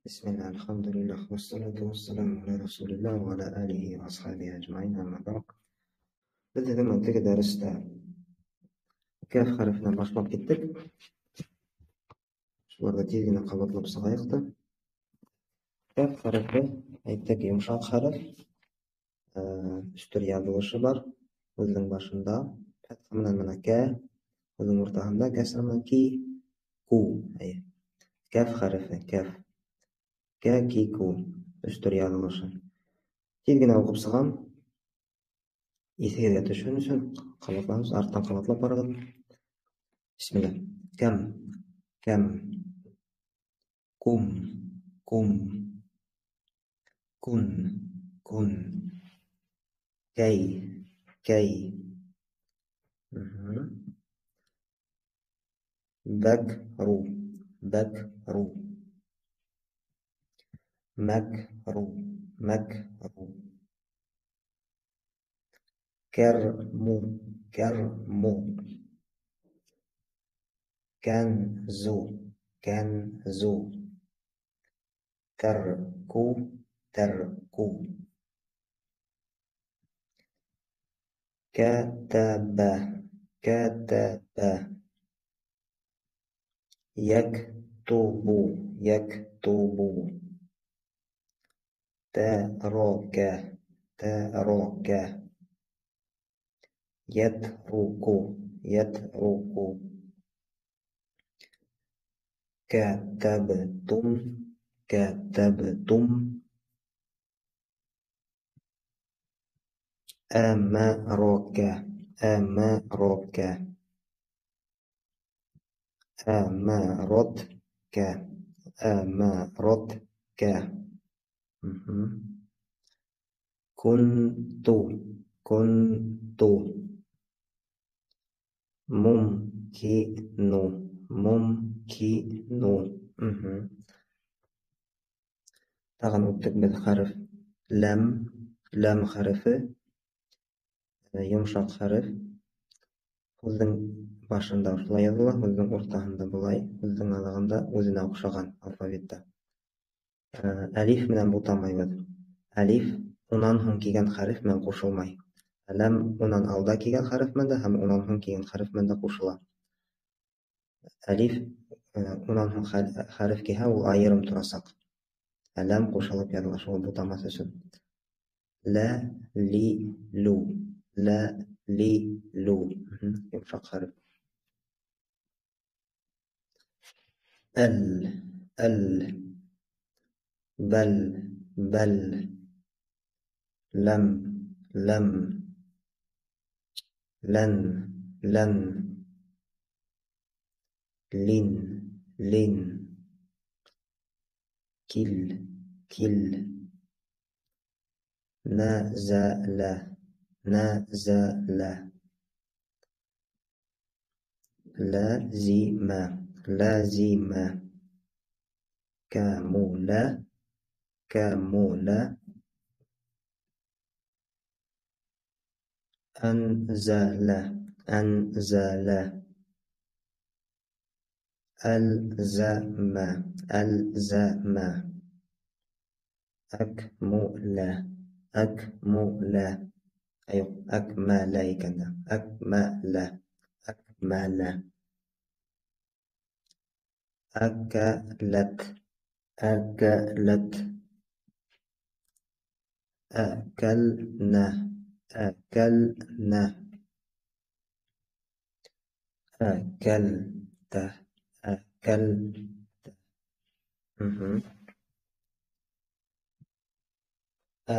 بسم الله الحمد لله والصلاة والسلام على رسول الله وعلى آله وأصحابه أجمعين، أما بعد. بدأ لما درست كيف خرفنا المشروع كتك شو تيجينا قبضنا بصغيرته كيف خرفه aytdik yumshoq harf üstü riyada bo'lishi bor. O'zining boshida fath bilan mana ka, o'zining o'rtahida kasr bilan ki, ku. Kaf harfi kaf ka ki ku üstü riyada bo'lishi. Tezgina o'qib sig'am esiga tushishi uchun qavatlarimiz ortdan qavatlab boradi. Bismillah. Kam kam kum kum kun kun kay kay bakru bakru makru makru kermu kermu kanzu kanzu terku terku kataba kataba yaktubu yaktubu taraka taraka yatruku yatruku katabtum katabtum amaraka amaraka amaratka amaratka kuntu kuntu mumkinu mumkinu tag'in o'tdik biz harf lam lam harfi yumshoq harf. O'zining boshida shulay yoziladi, o'zining o'rtasida bo'lay, o'zining alig'ida o'zina o'xshagan alfabetda. Alif bilan o'tamaymiz. Alif undan so'ng kelgan harf bilan qo'shilmaydi. Lam undan oldin kelgan harf bilan ham undan so'ng kelgan harf bilan qo'shiladi. Alif undan so'ng harfga ham u ayrim turasak. Lam qo'shilib yozilishi va o'tamasi uchun. La li lu la li lu yumshoq harf. al al bal bal lam lam lan lan lin lin kil kil nazala nazala lazima lazima kamula kamula anzala anzala alzama alzama akmula akmula ayo akmala ekanda akmala akmala akalat akalat akalna akalna akalta akalta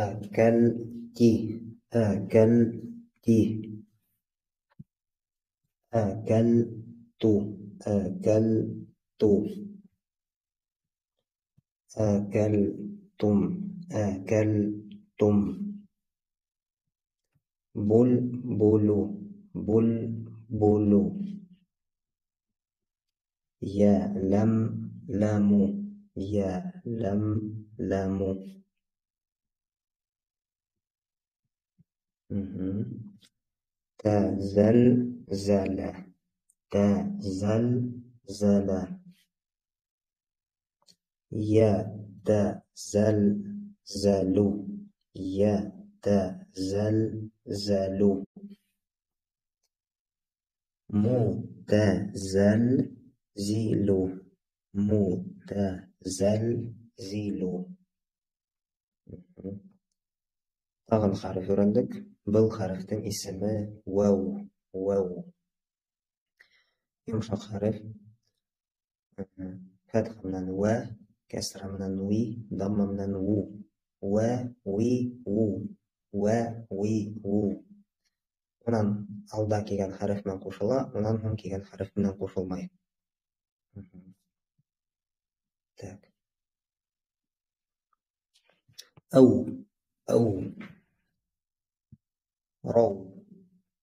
akalti akalti akaltu akaltu akaltum akaltum bulbulu bulbulu ya'lamlamu ya'lamlamu tazalzala tazalzala يتزلزل يتزلزل متزلزل متزلزل. Тағы харf өйрәндек. Был харфтың исеме вау. Вау. Йомшак харф. Фатха менән ва, кәсра менән ви, дамма менән ву. Ва, ви, ву. Ва, ви, ву. Унан алда килгән харф менән кушыла, унан һуң килгән харф менән кушылмай. Так. Ау. Ау. Рау.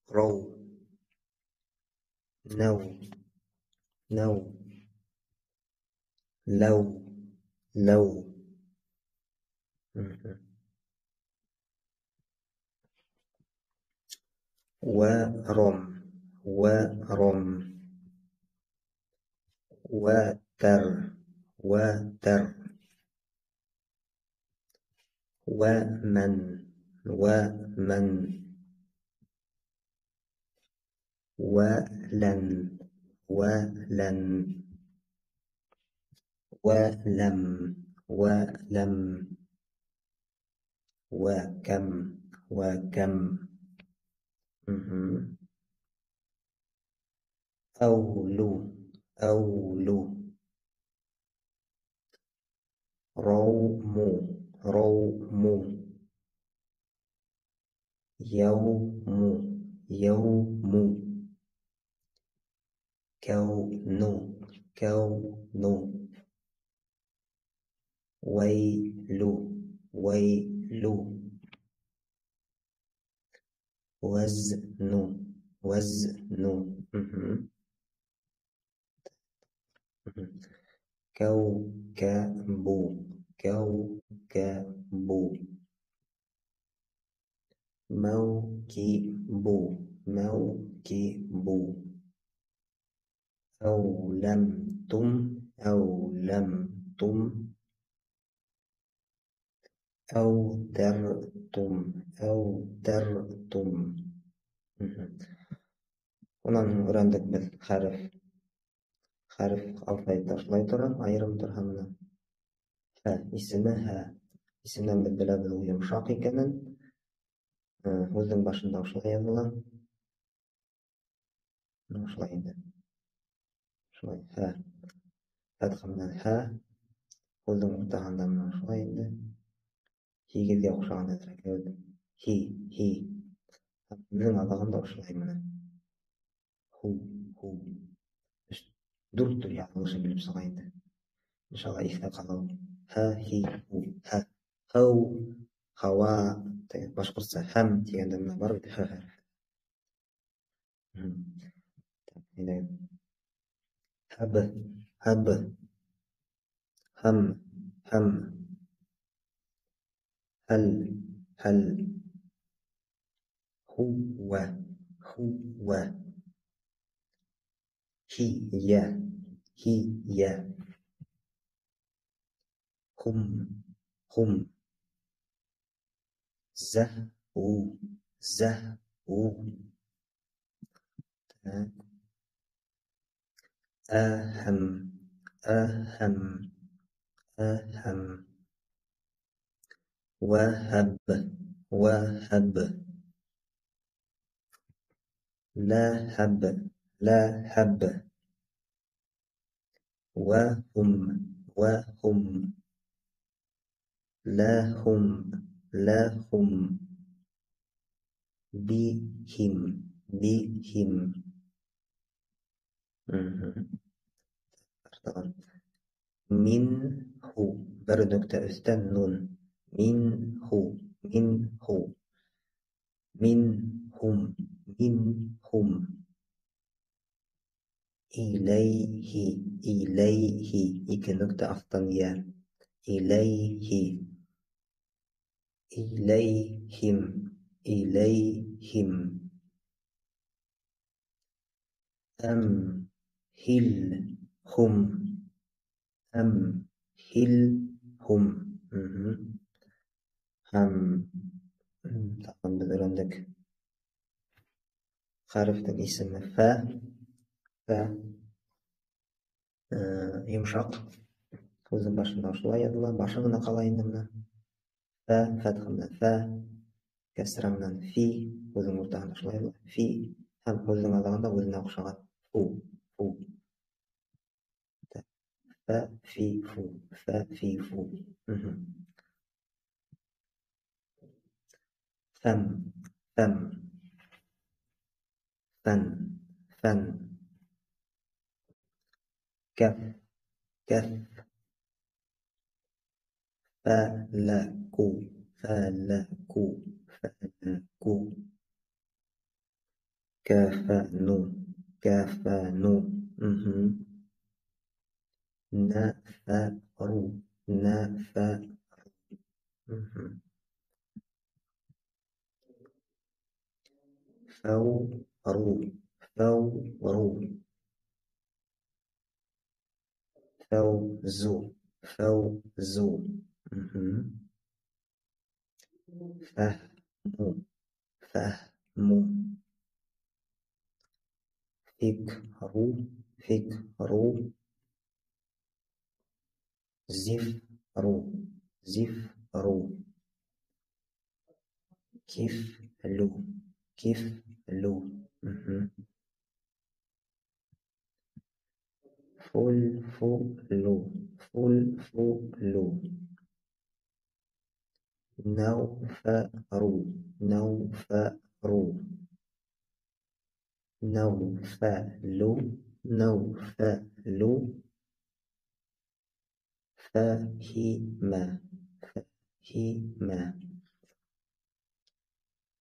Рау. Нау. Нау. Лау. Лау. ورم. ورم. وتر. وتر. ومن. ومن. ولن. ولن. ولم. ولم. وكم. وكم. أولو. أولو. روم. روم. يوم. يوم. كون. كون. ويل. ويل. وزن. وزن. كوكب. كوكب. موكب. موكب. أولمتم. أولمتم. أودرتم. أودرتم. Унан өйрәндек без харф. Харф алфавитта шулай тора, айрым торһа менә. Һә, исеме һә. Исемнән без беләбез ул йомшак икәнен. Үзенең башында шулай языла. Шулай инде. Шулай һә. Фатха менән һә. Үзенең уртаһында менә шулай инде. Һигезгә охшаган әзрәк. Һи, һи. Безнең алагында шулай менә. Ху, ху. Дүрт төр язылышы белеп сыга инде. Иншалла иҫтә ҡала ул. Һә, һи, ху, һә. Һыу, һауа, башҡортса һәм тигәндә менә бар бит һә хәрефе. Һәб, һәб. Һәм, һәм. Һәл, һәл. Һуә, һуә. Һиә, һиә. Хум, хум. Зәһу, зәһу. Әһәм, әһәм. أهم. وهب. وهب. لهب. لهب. وهم. وهم. لهم. لهم. بهم. بهم. منه. Бер нөктә өстән нун. Минху. Минху. Минхум. Минхум. Илейхи. Илейхи. Ике нөктә астан я. Илейхи. Илейхим. Илейхим. Хил. Хум. Хил. hum. Ham. Taqan biz öğrendik. Harfning ismi fa. Fa. Yumshoq. So'zni boshida shulay yoziladi. Boshini qalaydi buni. Fa, fath bilan fa, kasra bilan fi, o'zining o'rtag'ida shulay yoziladi. Fi ham o'zining alohida o'ziga o'xshagan fu, fu. Fa, fi, fu, fa, fi, fu. Fam, fam. Fan, fan. Kaf, kaf. Falaku, falaku, falaku. Kafanu, kafanu. Nafaru, nafaru. Fawru, fawru. Fawzu, fawzu. Fahmu, fahmu. Fikru, fikru. Zifru, zifru. Kiflu, kiflu. Fulfulu, fulfulu. Nawfaru, nawfaru. Nawfalu, nawfalu. Fahima, fahima.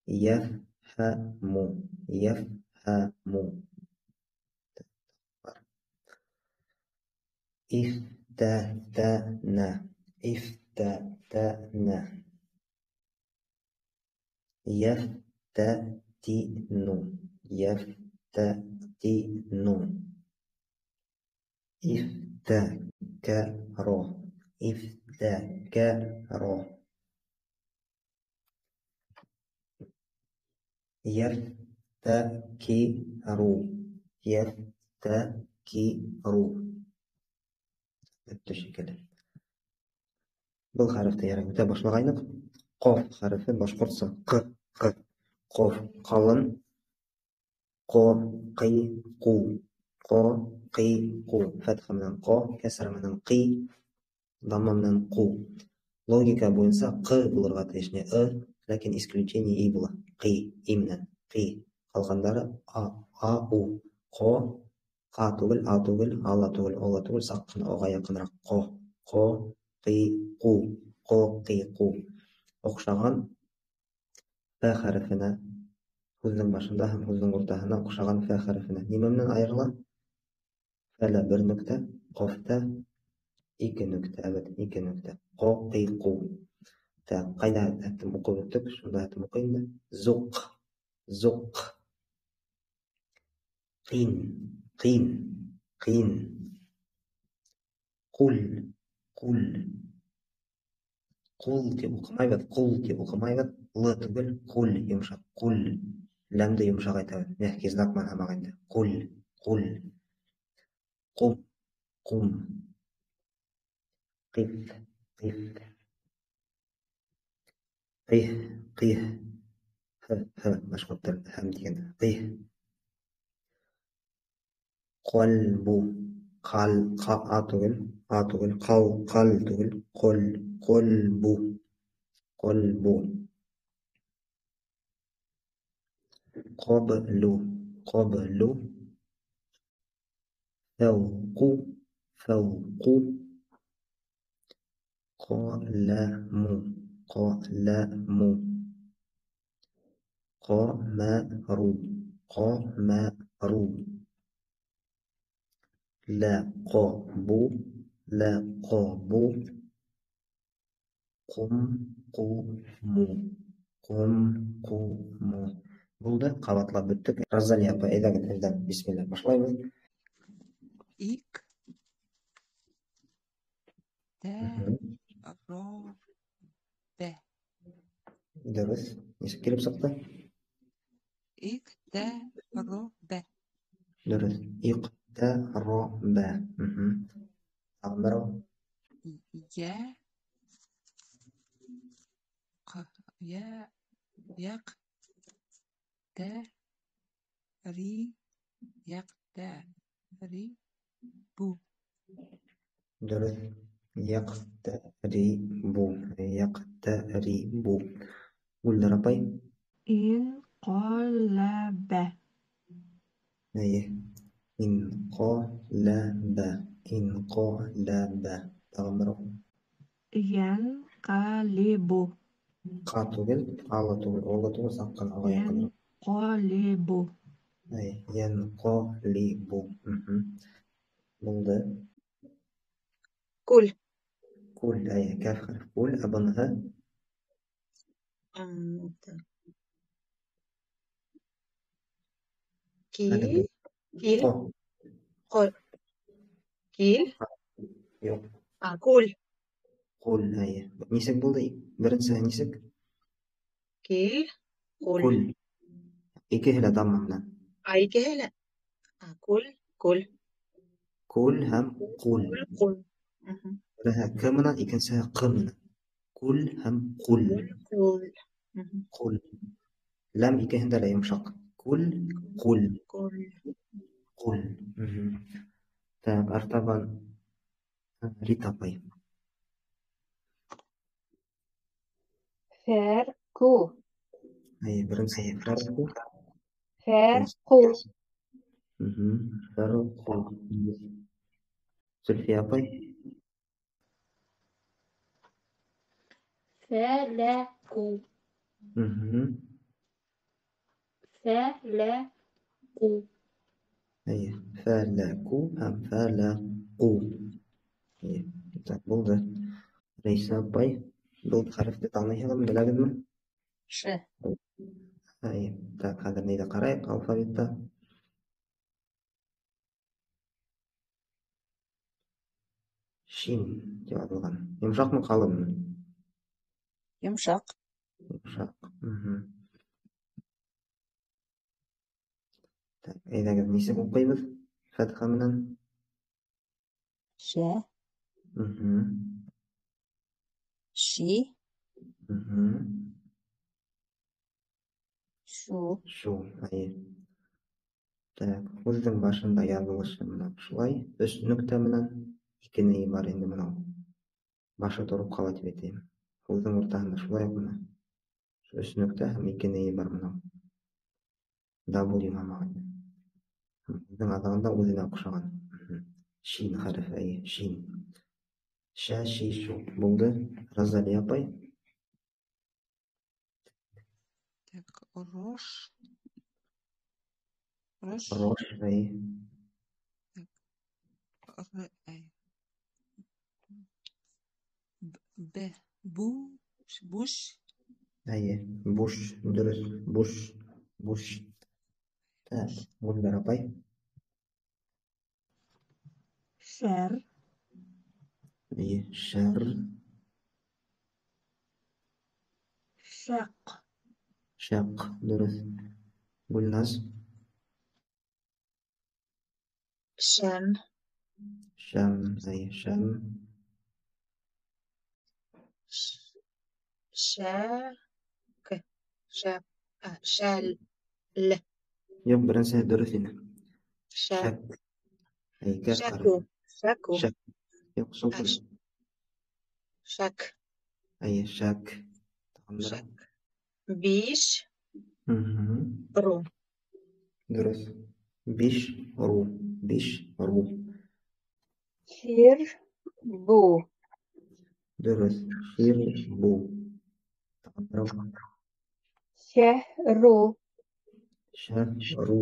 Yafhamu, yafhamu. Iftatana, iftatana. Yaftatinu, yaftatinu. Iftakaro, iftakaro. Yaftakiru, yaftakiru. Bitta shekilli. Bu harfda yaramita boshlag'aylik. Qof harfi boshqurtsa q, q. Qof qalin. Qo, qi, qu. Qo, qi, qu. Fatha bilan qo, kasra bilan qi, damma bilan qu. Logika bo'yicha q bo'lirga tegishli lekin исключение i bo'ladi. Qi, i bilan qi. Qolganlari a, u. Qo, qa tugul, a tugul, alla tugul, ola tugul, saqin oga yaqinroq. Qo, qo, qi, qu. Qo, qi, qu. O'xshagan fa harfini so'zning boshida ham so'zning o'rtasida o'xshagan fa harfini nima bilan ayiradi? Fala 1 nuqta, qofda 2 nuqta. Evet, 2 nuqta. Qo, qi, qu. Qayda aytdim o'qib o'tdik, shunda aytdim o'qiydi. Zuq, zuq. Qin, qin, qin. Qul, qul. Qul deb o'qimaymiz, qul deb o'qimaymiz. L tugul, qul yumshoq, qul. Lamda yumshoq aytamiz. Mehki znak bilan hamag'anda. Qul, qul. Qum, qum. Qif, qif. Qih, qih. Mashhurdir ham deganda. Qih. Qalbu, qal, qa tugul, qal tugul, qalbu, qalbu. Qablu, qablu. Fawqu, fawqu. Qalamu, qalamu. Qamaru, qamaru. Laqabu, laqabu. Qumqumu, qumqumu. Bo'ldi, qavatlab bitdik. Razaliya apa edagidan bismillah boshlaymiz. Ik, ta, رو ب Dürüst. Nişek kelip sakta? اقترب Dürüst. İqtaraba. Tagın bir o. يا يا يقتري يقترب Dürüst. Yaqtaribu. Yaqtaribu. Gullar apay. انقلب Aye. İnqalaba. İnqalaba. Tagın bir o. ينقلب Qa tugul. Ala tugul. Ola tugul. Sakkan ağa yakınır. ينقلب Aye. Yanqalibu. Buldu. كل Kul. Aye. Kaf harf. Kul. Abanha. كيل Qa. قل كيل Yok. كول Kul. Aye. Nisek buldu. Birinci nisek. كيل قل Kul. İki hele tamamla. أي كهلا كل Kul hem kul. قل Daha kımına ikincisi kımına. Kul hem kul. قل Kul. Lam iki hinde la yumuşak. Kul. Kul. قل Kul. Tabi artaban Rita pay. فرق Aye birinci farku. فرق Farku. Zülfiye pay. فلك فلك Aye. Falaku hem falaku. Aye. Tak buldu. Reisa pay. Buldu harfte tanıyalım. Bilelim mi? ش Aye. Tak hadi neydi qarayıq alfabetda. Şin деп аталған. Yumuşak mı kalın mı? يمشق Yumuşak. Так, әйдәгез нисек укыйбыз? Фатха менән. ش شي شو Шу. Ай. Так, һүзнең башында язылышы менә шулай. Өч нөктә менән ике ни бар инде менә. Башы торып кала дип әйтәм. Һүзнең уртаһында шулай ук менә. Өч нөктә һәм ике ни бар менә. W мамагы. Һүзнең адагында үзенә охшаган. Шин хәрефе, әйе, шин. Ша, ши, шу. Булды. Разали апай. так روش Рош, әйе. أي ب بوش Әйе. Буш, дөрес. Буш. Буш. Так, Гүлнар апай. شر Әйе. Шар. شق Шак, дөрес. Гүлназ. شم Шам, әйе. Шам. شاك شاك شال Yok, беренче дөрес ине. شاك Шак. Әйе, кәф شاكو хәрефе. شاكو Шак. Yok, шул. شاك Әйе, шак. Тагын شاك بيش رو Дөрес. Биш ру. Биш ру. شير بو Дөрес. Шир бу. Тагын شهر Шахру.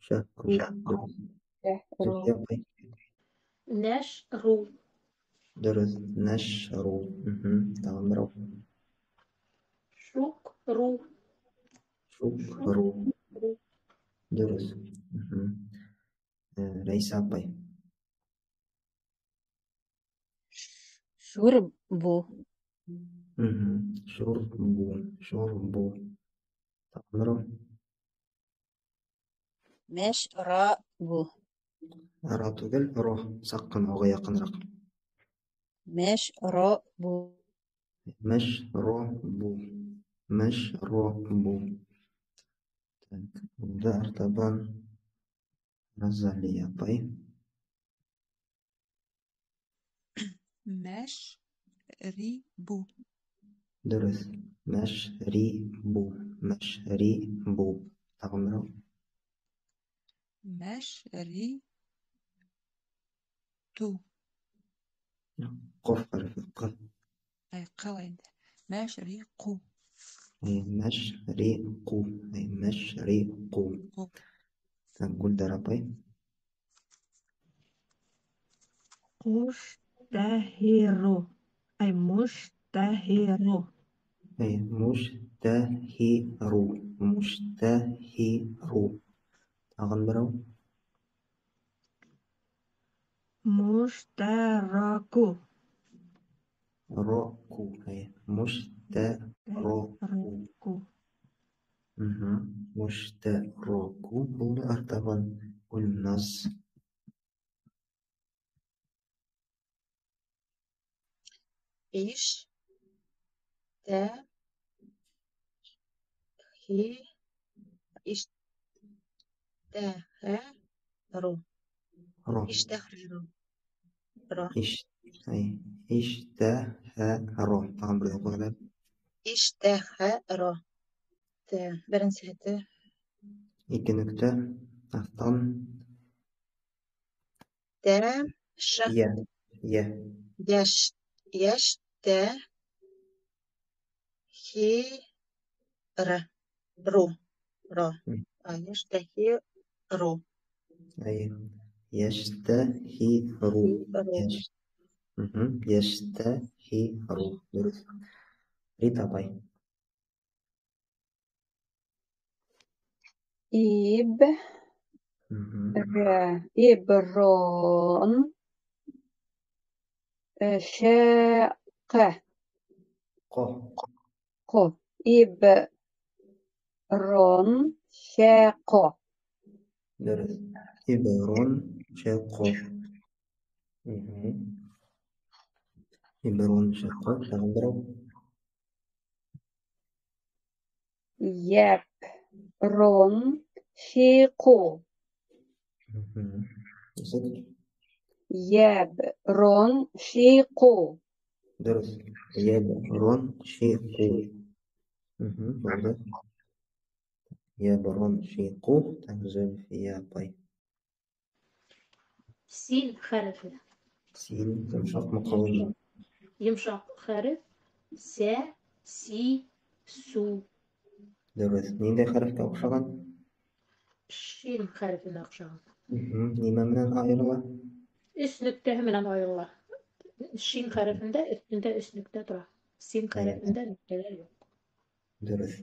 Шахру. Дөрес. شهر Зөлфия апай. نشر Дөрес. Нашру. Тагын берәү. شكر Шукру. Дөрес. Рәйсә апай. شرب بو شربوا تقدروا مشربوا أراتوغل روح سقن أو غيقن رقم مشربوا مشربوا ده ارتبان نزلية طيب مشربوا درس مشربوا تقدروا مشربتو قف حرف القاف أي قواعد مشرقوا أي مشرقوا تقول دربي مشتهر أي مشتهر أي مشتهر تقدروا مشترك ركو أي مشترك مشترك бұл артабан والنص إيش تا هي اشتهروا رو اشتهروا را أي اشتهر طبعا بالأقوال باب اشتهر برنسي هتا إيك نكتة أفضل تا ش يا يشتهر رو يشتهر أي يشتهر يشتهر درس ريتا باي إبرون شاق قو إبرون شاق درس إبرون شاقو إبرون شاقو تقدروا يبرون شيقو يبرون شيقو درس يبرون شيقو واضح يبرون شيقو تنزل في باي سين خرف سين تمشق مقاومة يمشق خرف سا سي سو درس نين دي خرف كوشغن شين خرف الأقشام نيما من الآيرة اسنكته من الله الشين خرفinde üstünde üstlükte durar. Sin harfinde nükteler yok. درس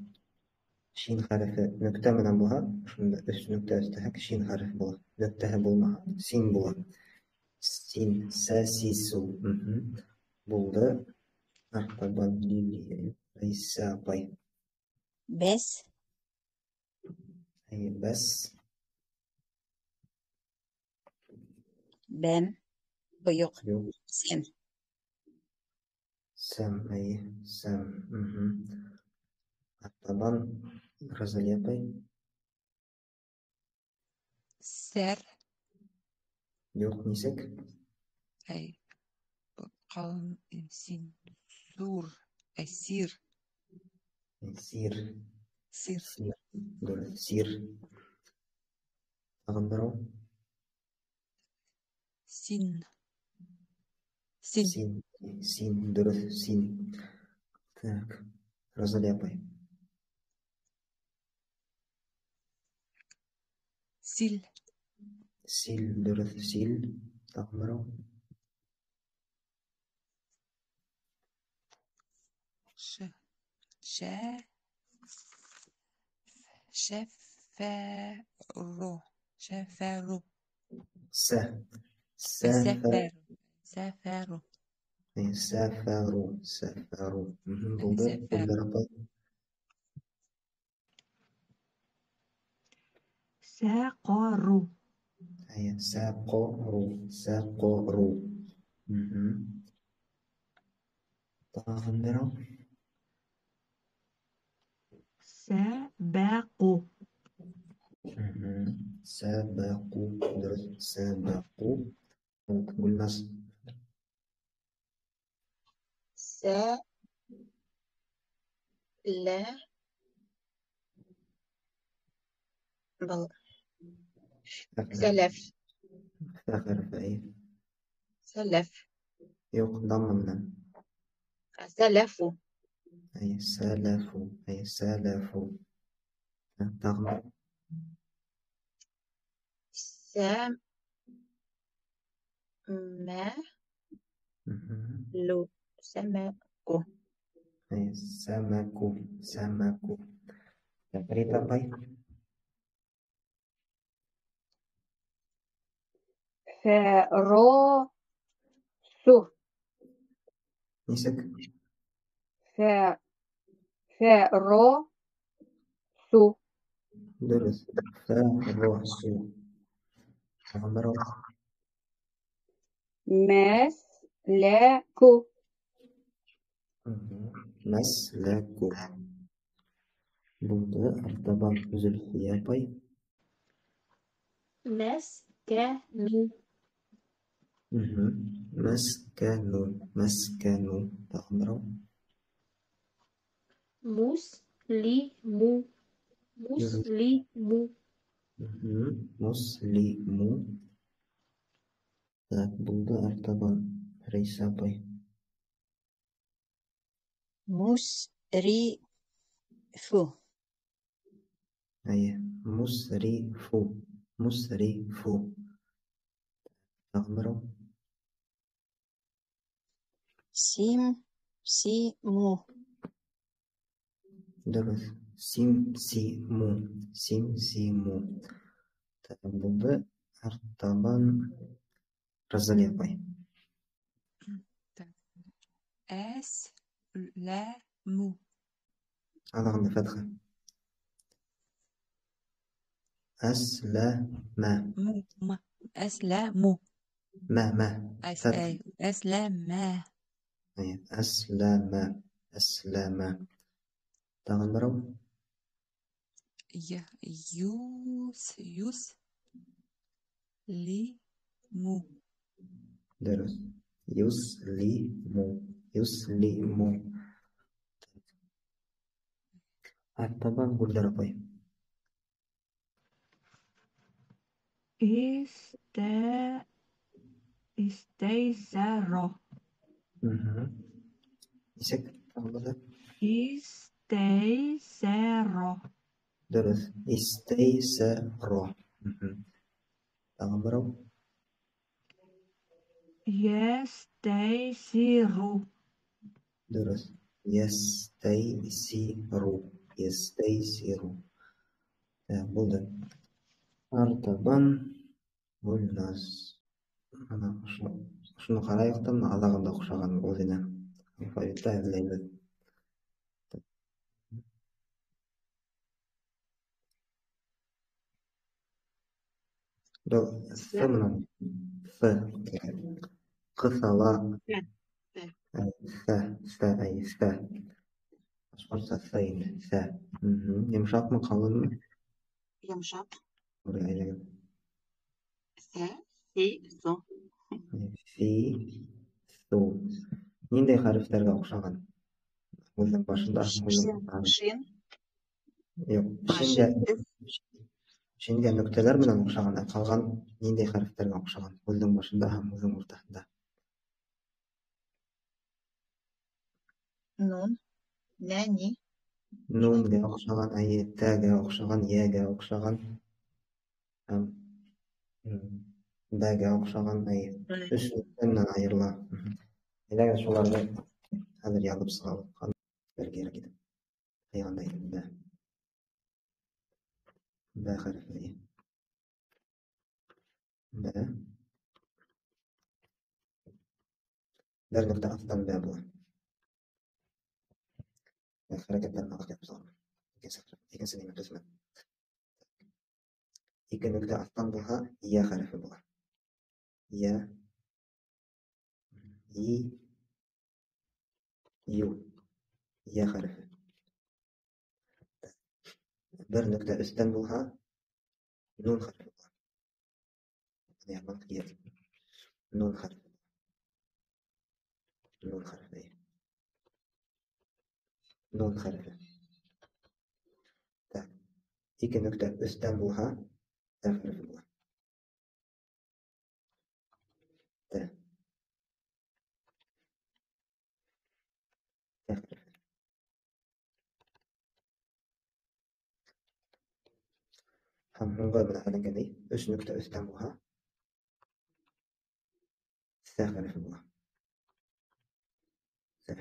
شين خرف نكتة من بها شن üst nükte üstehek şin harf bula nüktehe bulma sin bula sin sa si su buldu artaban lili İsa bay بس ay bas بن بيق yok سن sam ay sam artaban Razaliya bay سر yok nisek أي قوم سين سور أي سير sir سير sir درس sir أغنبرو سين سين سين درس سين так Razaliya bay سيل سيل درس سيل أغنبرو ش شا شفارو شفارو سه سفر سفارو سافروا سافروا بولدر سافروا. بولدر أبا ساقروا. ساقروا ساقروا Tağın bir al. سبقوا. سبقوا درس سبقوا تقول ناس س لا بل سلف فاخر فأي سلف يوق ضم من سلفوا أي سلفوا أي سلفوا تغمر سملوا سمكوا أي سمكوا سمكوا بريتا باي فراسو نسك فراسو درس فراسو تغمر مسلكو مسلكوا بولدر أرتبان زلفيا باي مسكنوا مسكنوا مسكنوا تغمر مسلمو مسلمو مسلمو بولدر أرتبان ريسا باي مسرفوا أي مسرفو مسرفو تغمر سمسموا درس سمسمو سمسمو بولدر أرتبان رزاليا باي أسلموا. هذا غنى فتحة أسلم أسلموا. ما فتحة أسلم. أسلم أسلم تغمر يسلموا. درس يسلم يسلم طبعا بولدر باي استيسر. يسك تغمر استيسر. درس استيسر تغمر يستيسر. درس يستيسر يستيسر بولدر أرتبان والناس أنا شنو خلايقتم алағында құшаған өзіне алфавитті әзірлейміз С менен С қысала С башқұртша С енді С Йомшақ мы қалың мы يمشط Buraya aylagan سو Фи Су Нендей харифтерге ұқсаған Өзінің башында шин Yok Шинге нүктелер менен ұқсаған қалған нендей харифтерге ұқсаған өзінің башында һәм өзінің ортасында нун нәни Нунге ұқсаған тәге ұқсаған еге ұқсаған һәм бәге ұқсаған үш нүктенен айырыла Әйдәгез шуларны хәзер язып сығалып керек еді қиғандай бә харифі бә بر نقطة أصلا بابوا خرجت بر أقل بصار إيكن سنين قسمة إيكن نقطة أصلا بها يا خرف بها يا ي يو يا خرف بر نقطة أستن بها نون خرف بها يعني منطقية نون خرف نون خرف إيه نون خرف إيكن نقطة أستن بها تا خرف بها تا خرف هم هنقول من هذا الجدي إيش نقطة أستن بها تا خرف بها تا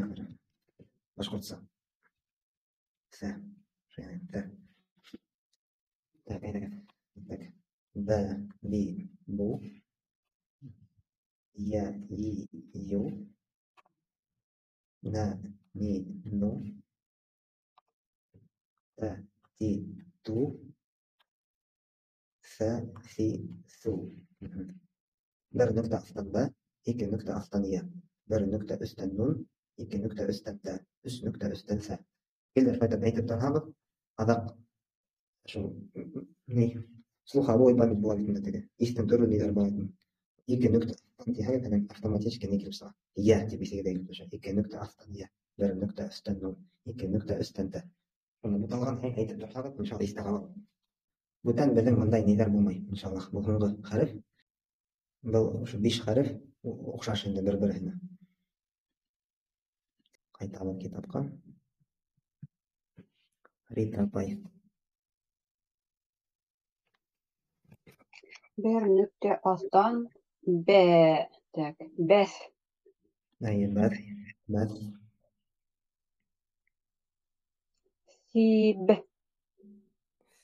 خرف باش قلت صح تا يعني تا كده با بي بو يا ي يو نا ني نو تا تي تو ثا ثي ثو بر نقطة أصلا با هيك نقطة أصلا يا بر نقطة أستن نون هيك نقطة أستن تا إيش نقطة أستن ثا كل الفايدة بهيك بترهابط أدق شو ني слуха обои память была видна истин тоже не зарабатывает هيك نقطة أنت هاي أنا автоматически نيجي بصح يا تبي سيدا يلبش هيك نقطة أصلا يا بر نقطة أستن نون هيك نقطة أستن تا طبعا هي تتحرك إن شاء الله يستغرق بوتان بلن مандай нелер болмай иншаллах бүгүнкү хариф бул ушу 5 хариф окшош энди бири бирине кайталып китапка Рита апай Bir nükte astan B. Tak. Bes. бәс Sib.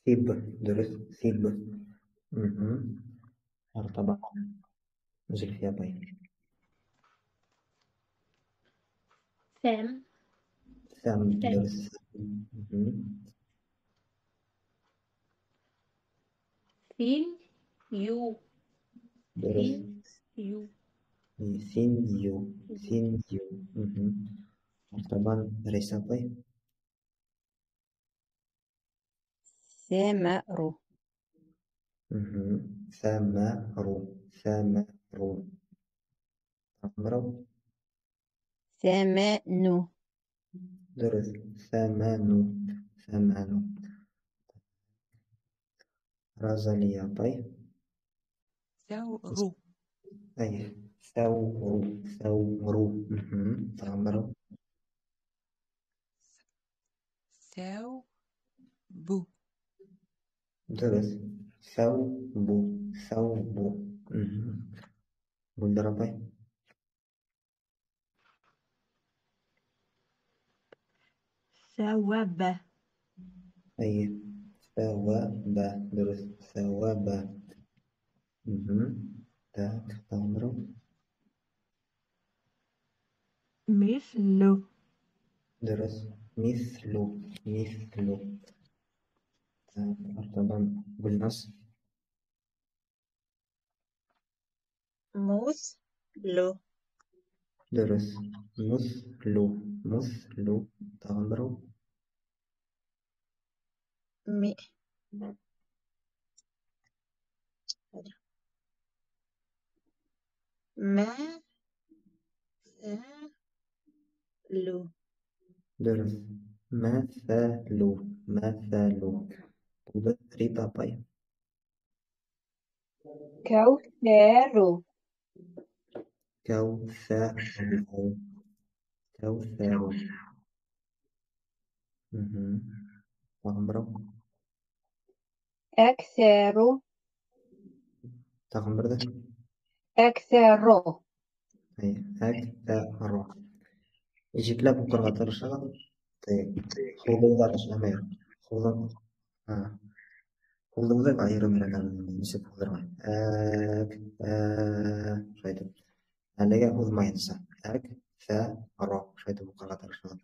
сиб дөрес сиб артаба Зөлфия апай Fem. Сәм дөрес Fin. Yu. дөрес Fin. Yu. син ю артабан Рейса апай ثمر ثمر أمرو ثمن درس ثمان رازاليا باي ثور أي ثور أمرو ثوب درس ثوب بلدر باي ثوب أي ثواب درس ثواب تاك أمرو مثل درس مثل أرتبان بالنص مثل درس مثل تغمرو مي مثل درس مثل ريتا باي Kautheru. كوثر تغمرو Ektheru. تغمر ده Ektheru. أي أكثر يجيب لك بكرة ترشغل طيب خوض دارش أمير خوض Кулдыңды айырым менен нисек кылдырган? Шайтып. Әлегә узмайынса. Әк, фә, ро. Шайтып укырга тырышалар.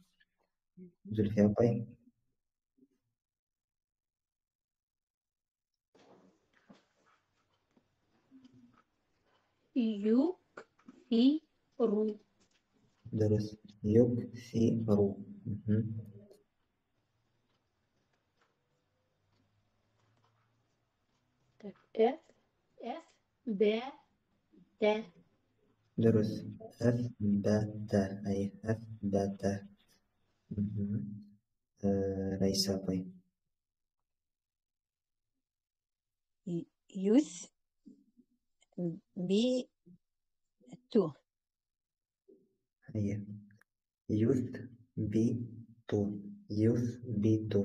Зөлфия апай. Юкфиру. Дөрес. Юк, фи, ру. Так, Б, Т. Дөрес. Әф, бә, тә. Әй, әф, бә, тә. Рәйсә апай. Youth. Be. To. Әйе. Youth, be, to. Youth, be, to.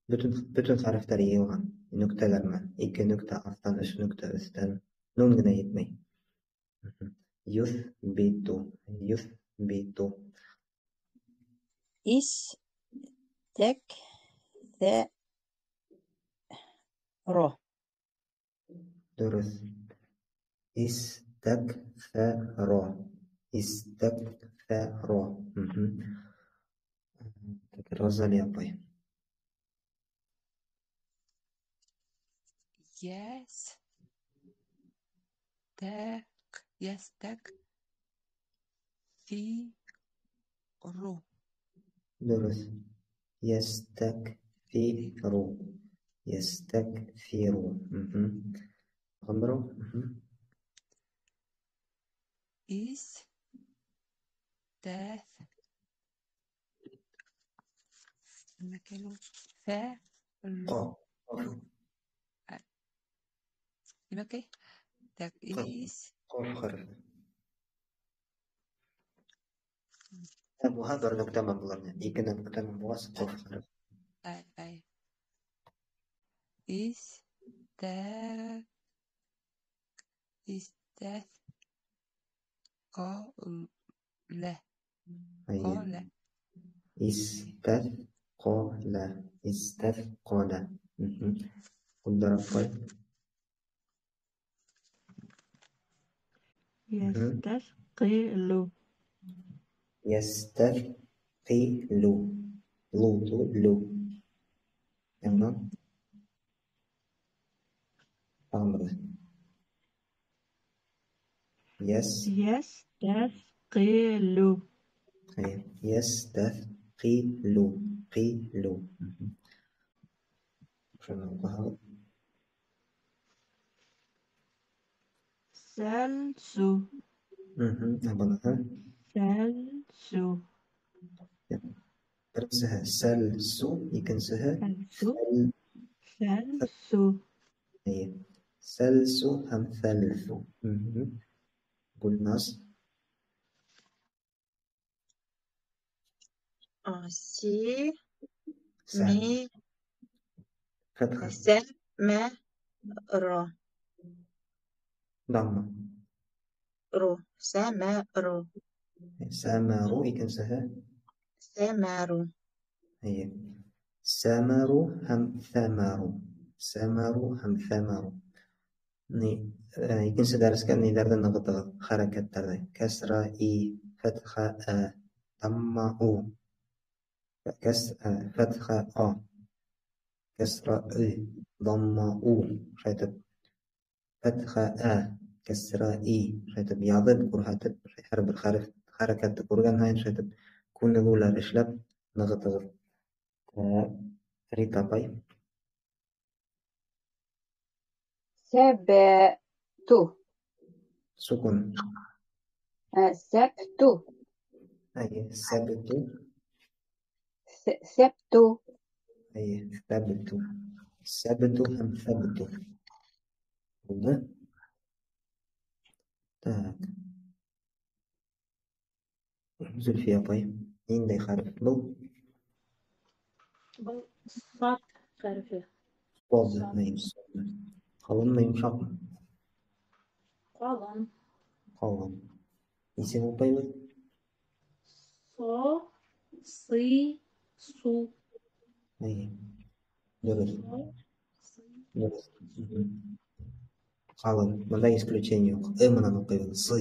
Bütün harfler yığılған. Nökteler mi? 2 nökte alttan, 3 nökte üstten. Nun gene yetmey. Youth, be, to. Youth, be, to. Is. Tek. The. Ro. Dürüst. İstekfero. İstekfero. Tekrarlar yapayım. Yes. Tak. Yes, tak. Fi. Ru. Dürüst. Yestekfiru. Yestekfiru. Andro. Is. Death. Naquilo. Fé. Qaf. Nima ki? Tak is. Qaf harfi. Bu bir nokta mı bularnya? 2 nokta mı bulas? Qaf harfi. Ay. Is. Tak. Is death. Ko. Le. Ko le. İstefqala. İstefqala. Kundar apay. Yastasqilu. Yestefqilu. Lu tu lu. Yandan. Tamamdır. Yastasqilu. Hayır. Yestefqilu. Qilu. Şöyle bakalım. Salsu. Bana Salsu. birincisi selsu, ikincisi Salsu. Salsu. hayır. Selsu hem selsu. Gulnaz. Si. Sen. Mi. Fetha. Se. Me. Ro. Damma. Ro. Se. Me. Ro. Samaru ikincisi Semaru. hayır. Samaru hem thamaru. Samaru hem thamaru. İkinci dersga nelerden nıgıtığı hareketlerde. Kesra i, fetha a, damma u. Fetha a. Kesra i, damma u. Şaytıp. Fetha a. Kesra i. Şaytıp yazıp kurhatıp. Her bir hareketli kurgan hayın şaytıp. Kunlular işlep nıgıtığı. Rita pay. Sebtu. Sukun. Septu. Hayır. Sebetu. Septu. Hayır. Sebetu. Sebetu hem sebetu. Oldu. Tak. Zülfiye pay. Neyinday harf bu? Bu sat harfi. Oldu. Neyim? Kalın mı yumuşak mı? Kalın. Kalın. İsim bu pay mı? So, si, su. Hayır. Dürüst. So, si. Дұрыс. Қалың. Мында исключение жоқ. Менен оқиды. Сы.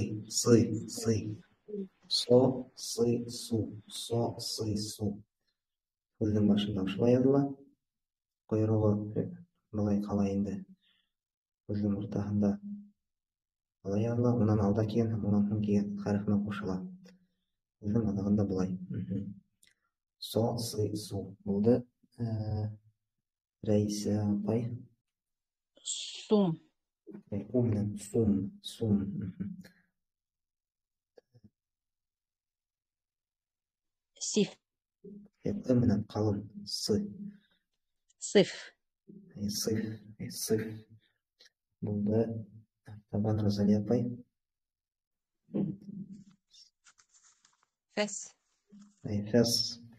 Со, сы, су. Со, сы, су. Сөздің башында ушулай языла. Құйрығы былай қалай енді. Сөздің ортасында былай языла. Мұнан алда келген, мұнан соң келген харфына қосыла. Сөздің анығында былай. Со, сы, су. Болды. Рәйсә апай. Сум. У менен сум. Сиф. Менен қалың. Сиф. Сыф. Болды. Табан Розали апай. Фес. Фәс.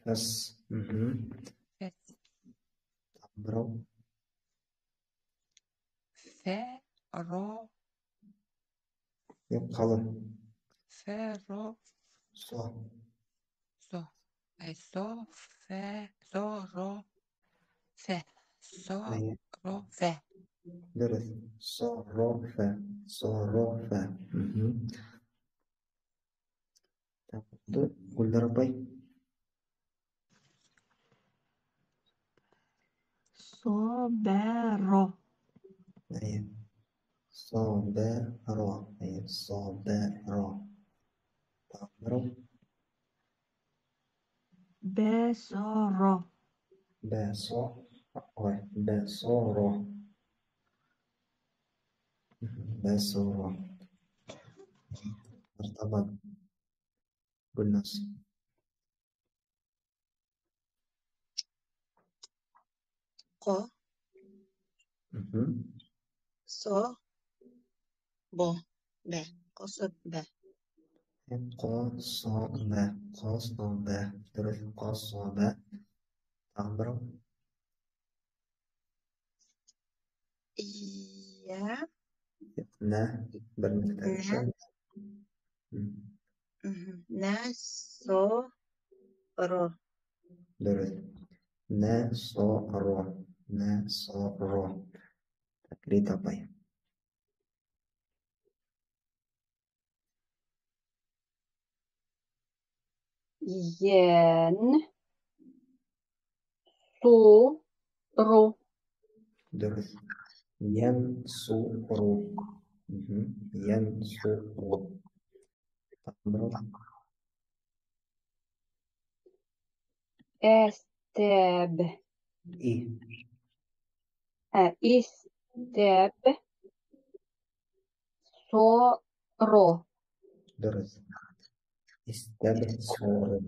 Фес. Бірау. Феро. Қалың. Феро. Со. Со. Со. Фе. Соро. Фе. Соро. Фе. Дұрыс. Сорофа. Так, болды. Гүлдар апай. Соберо. Соберо. Так, бірау. Бесоро. Бесоро. Артабан. Гүлназ. Ко, со, бо, бе. Қособе. Қособе. Дұрыс. Қособе. Тағы бірау. Иә. Нә. Бір нүкте. Нә, со, ро. Дұрыс. Нә, соро. Так, Рита апай. Ен. Су. Ру. Дұрыс. Ян, су, ру. Ян, су, ру. Тағы бірау. Эстеб. И. Истеб. Соро. Дұрыс. Истәб, соро.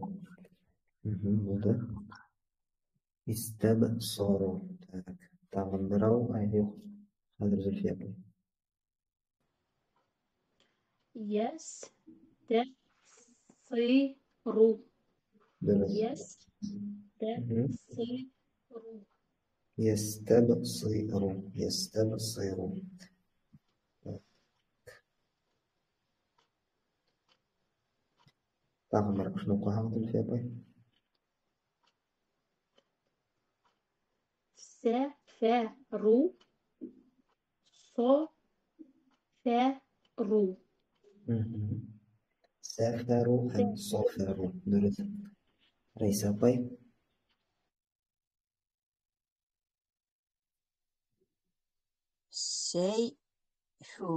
Болды. Истәб, соро. Так, тағы бірау. Айдық. Қазір Зульфия апай. Yes. De. Si. Ru. Дұрыс. Yes. De. Si. Ru. Естәб, сыйру. Тағы бір ұшын оқыған Зульфия апай. Se. Fe. Ru. So. Fe. Ru. Сәфәру һәм софәру. Дөрес. Рәйсә апай. Сейфу.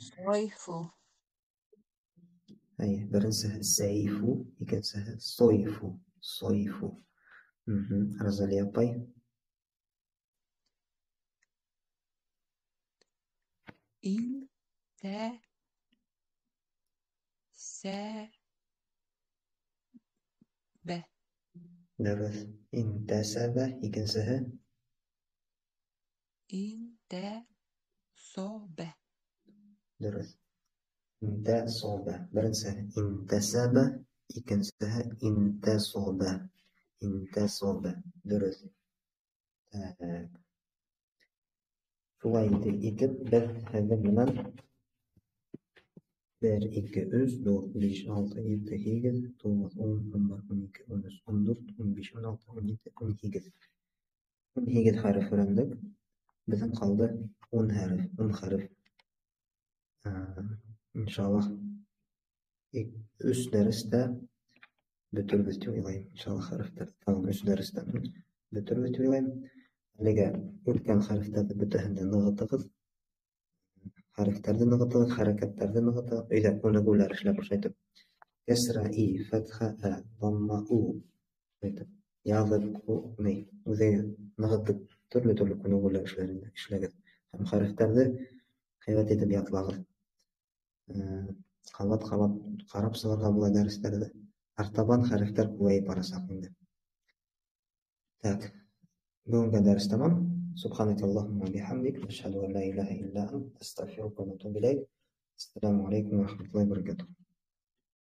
Сойфу. Беренсіһі сәйфу, икенсіһі сойфу. Розали апай. Ин. Те. Се. Бе. Дөрес. Интәсәбә, икенсіһі Ин. Те. Со. Бе. дөрес. Интәсәбә. Беренсіһі интәсәбә, икенсіһі интәсәбә. Дөрес. Шулай итеп, бер һәзер менән 1, 2, 3, 4, 5, 6, 7, 8, 9, 10, 11, 12, 13, 14, 15, 16, 17, 18. Higit harf öğrendik. Bizim kaldı 10 harf. 10 harf. İnşallah üst derste bütürüz diye oylayım. İnşallah harfler tamam üst dersten bütürüz diye oylayım. Lega ötken harflerde bütühünde nığıtığız. Harflerde nığıtığız, hareketlerde nığıtığız. Öyle onu güler işler başlaytıp. Kesra i, fetha a, damma u. Yazıp bu ne? Uzay nığıtıp türlü konu güler işlerinde işleriz. Hem harflerde hayat edebiyatlarız. Qavat qarab sığırga bula dərslerde artaban harfler kuvayı parasak indi. Tak. Bugünkü ders tamam. Subhanakallahumma bihamdik. Neşhedü en la ilahe illa ent. Estağfiruka ve etûbü ileyk. Esselamu aleyküm ve rahmetullahi ve berekatuhu.